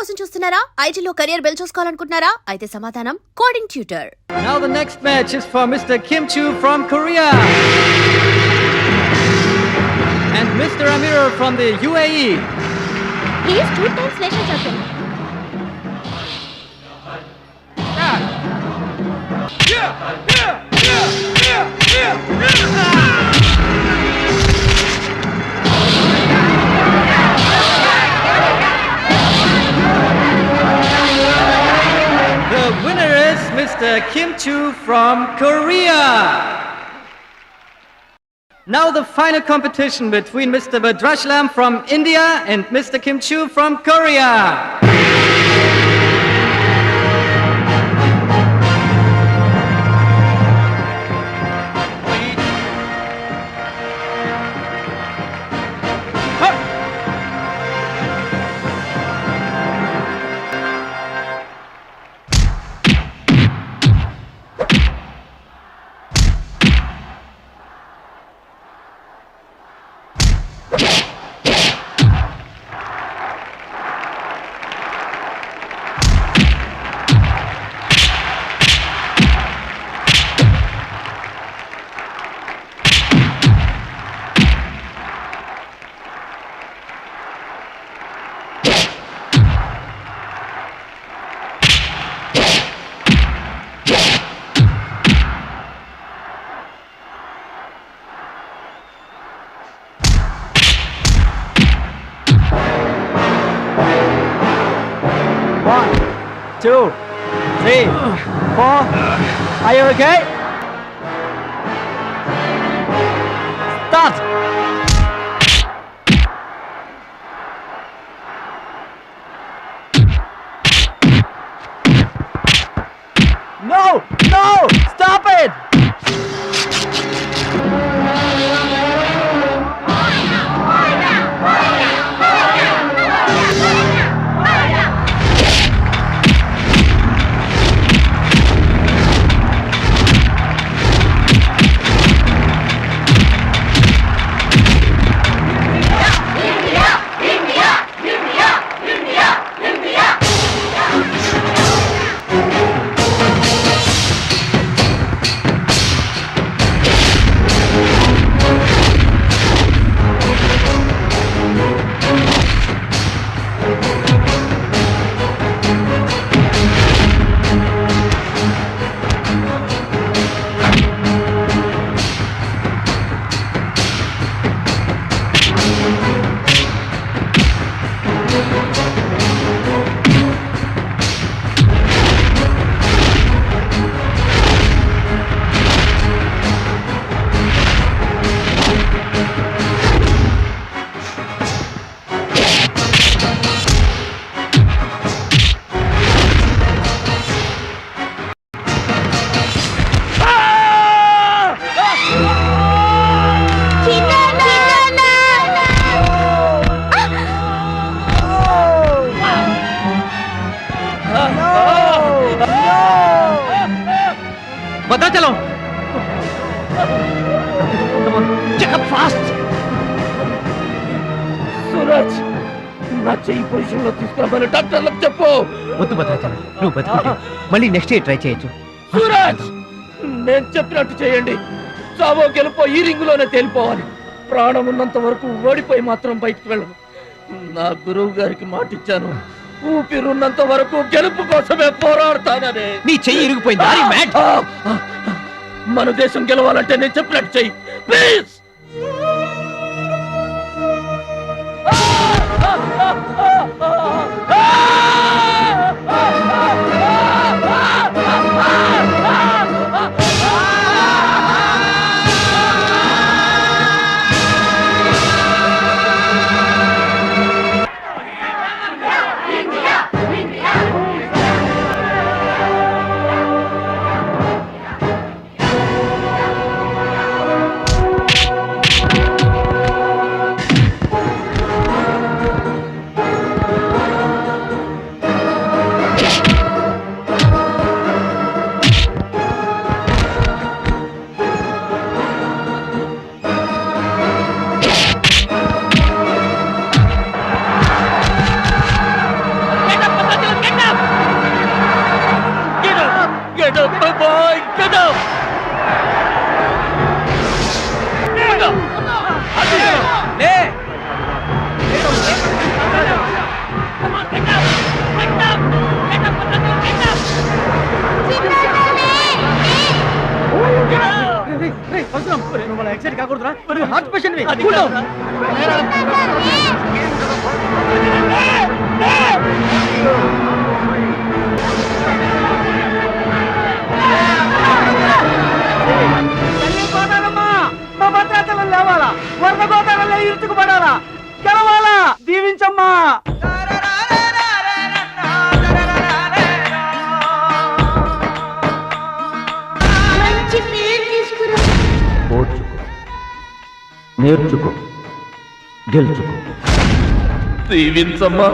కోసం చూస్తున్నారా? ఐటీలో కెరియర్ బిల్డ్ చూసుకోవాలనుకుంటున్నారా? అయితే సమాధానం coding tutor. Now the next match is for Mr. Kim Chu from Korea and Mr. Amir from the UAE. He is 2 times national champion. The winner is Mr. Kim Chu from Korea. Now the final competition between Mr. Badrashlam from India and Mr. Kim Chu from Korea. Two, three, four. Are you okay? Start. No! No! Stop it! Badachalo! Come on, check up fast! Suraj! నా చెయ్యి పొజిషన్లో తీసుకురామని డాక్టర్లకు చెప్పు. వద్దు భద్రాచలం, నువ్వు బతుకు. మళ్ళీ next day try చేయొచ్చు. సూరజ్, నేను చెప్పినట్టు చేయండి. చావో గెలుపో ఈ రింగులోనే తేలిపోవాలి. ప్రాణం ఉన్నంత వరకు ఓడిపోయి మాత్రం బయటకు వెళ్ళను. నా గురువు గారికి మాట ఇచ్చాను, ఊపిరున్నంత వరకు గెలుపు కోసమే పోరాడతానని. నీ చెయ్యి ఇరిగిపోయింది. మన దేశం గెలవాలంటే నేను చెప్పినట్టు చెయ్యి ప్లీజ్. కాకూడదురా హార్ట్ పేషెంట్ మా భద్రాచలం లేవాలా వరద గోదావరిలో ఇరుచుకుపడాలా గెలవాలా దీవించమ్మా ఓర్చుకో నేర్చుకో గెలుచుకో దీవించమ్మా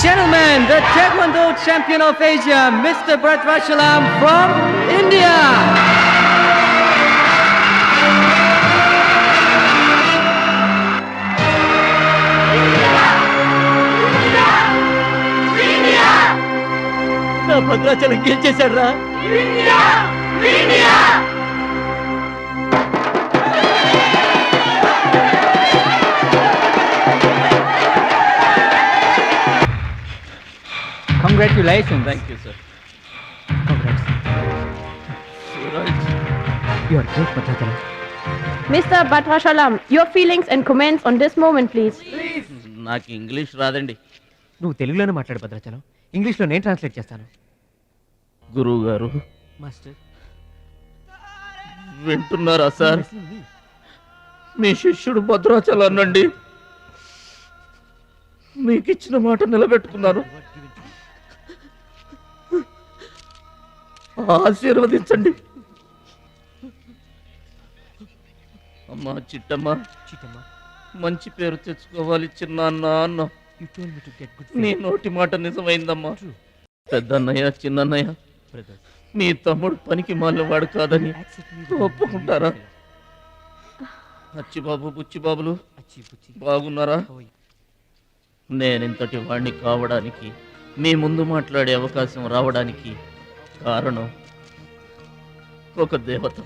Gentlemen, the Taekwondo champion of Asia, Mr. Bhadrachalam from India. నా భద్రాచలం గెలిచేశాడు రా Congratulations. Thank you, sir. Congrats. Suraj. You are great, Bhadrachalam. Mr. Bhadrachalam, your feelings and comments on this moment, please. నాకు English రాదండి. నువ్వు తెలుగులోనే మాట్లాడు భద్రాచలం ఇంగ్లీష్లో నేను translate చేస్తాను గురువు గారు మాస్టర్ వింటున్నారా సార్? మీ శిష్యుడు భద్రాచలాన్నండి. మీకు ఇచ్చిన మాట నిలబెట్టుకున్నాను. ఆశీర్వదించండి. అమ్మా చిట్టమ్మ, మంచి పేరు తెచ్చుకోవాలి చిన్న అన్న. నీ నోటి మాట నిజమైందమ్మా. పెద్దన్నయ్య చిన్నన్నయ్య మీ తమ్ముడు పనికి మాలినవాడు కాదని ఒప్పుకుంటారా? అచ్చిబాబు బుచ్చిబాబులు బాగున్నారా? నేనింతటి వాణ్ణి కావడానికి, మీ ముందు మాట్లాడే అవకాశం రావడానికి కారణం ఒక దేవత.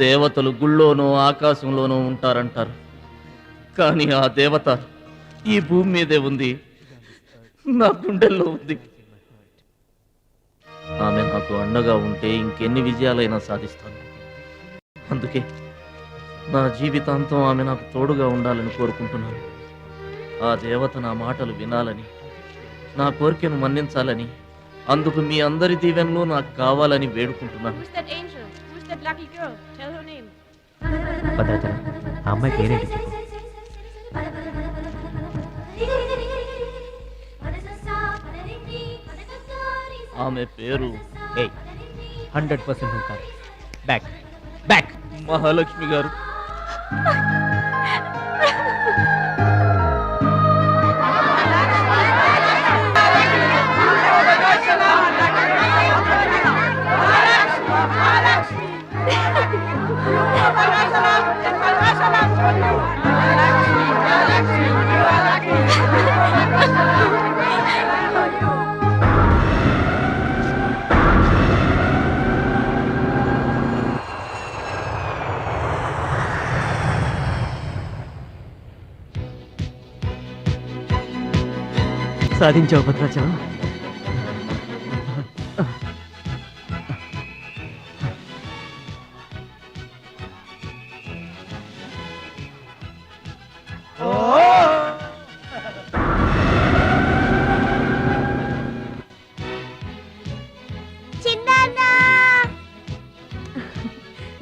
దేవతలు గుళ్ళోనూ ఆకాశంలోనూ ఉంటారంటారు, కానీ ఆ దేవత ఈ భూమి మీదే ఉంది, నా గుండెల్లో ఉంది. ఆమె నాకు అండగా ఉంటే ఇంకెన్ని విజయాలైనా సాధిస్తాను. అందుకే నా జీవితాంతం ఆమె నాకు తోడుగా ఉండాలని కోరుకుంటున్నాను. ఆ దేవత నా మాటలు వినాలని, నా కోరికను మన్నించాలని, అందుకు మీ అందరి దీవెనలు నాకు కావాలని వేడుకుంటున్నాను. Who's that angel? Who's that lucky girl? Tell her name. Bhadrachalam ఆ అమ్మాయి పేరేంటి చెప్పు ఆమె పేరు 100% ఉంటారు బ్యాక్ బ్యాక్ మహాలక్ష్మి గారు. సాధించావు భద్రాచలం.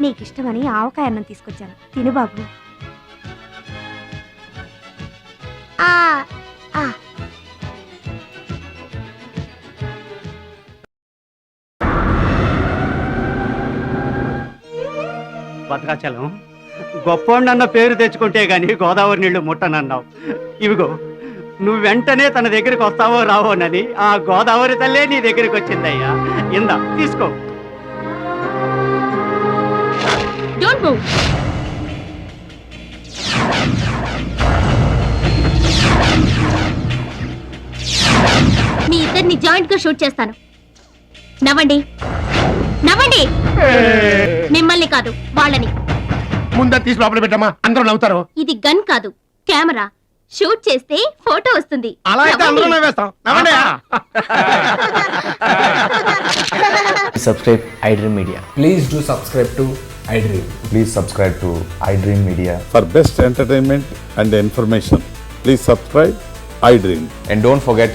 నీకిష్టమని ఆవకాయ అన్నం తీసుకొచ్చాను, తిను బాబు. ఆ ఆ భద్రాచలం గొప్పోండన్న పేరు తెచ్చుకుంటే గాని గోదావరి నీళ్లు ముట్టనన్నావు. ఇవిగో నువ్వు వెంటనే తన దగ్గరికి వస్తావో రావోనని ఆ గోదావరి తల్లే నీ దగ్గరికి వచ్చిందయ్యా. ఇందా తీసుకో. Don't move. మీ ఇద్దరిని జాయింట్ గా షూట్ చేస్తాను. నవ్వండి, నవ్వండి. మిమ్మల్ని కాదు, వాళ్ళని. ముందా తీసి లోపల పెట్టమ్మా, అందరూ నవ్వుతారు. ఇది గన్ కాదు, కెమెరా. షూట్ చేస్తే ఫోటో వస్తుంది. అలా అయితే అందరూ నవ్వేస్తాం. నవ్వండి. Subscribe iDream Media. Please do subscribe to iDream. Please subscribe to iDream Media. For best entertainment and information, please subscribe iDream. And don't forget to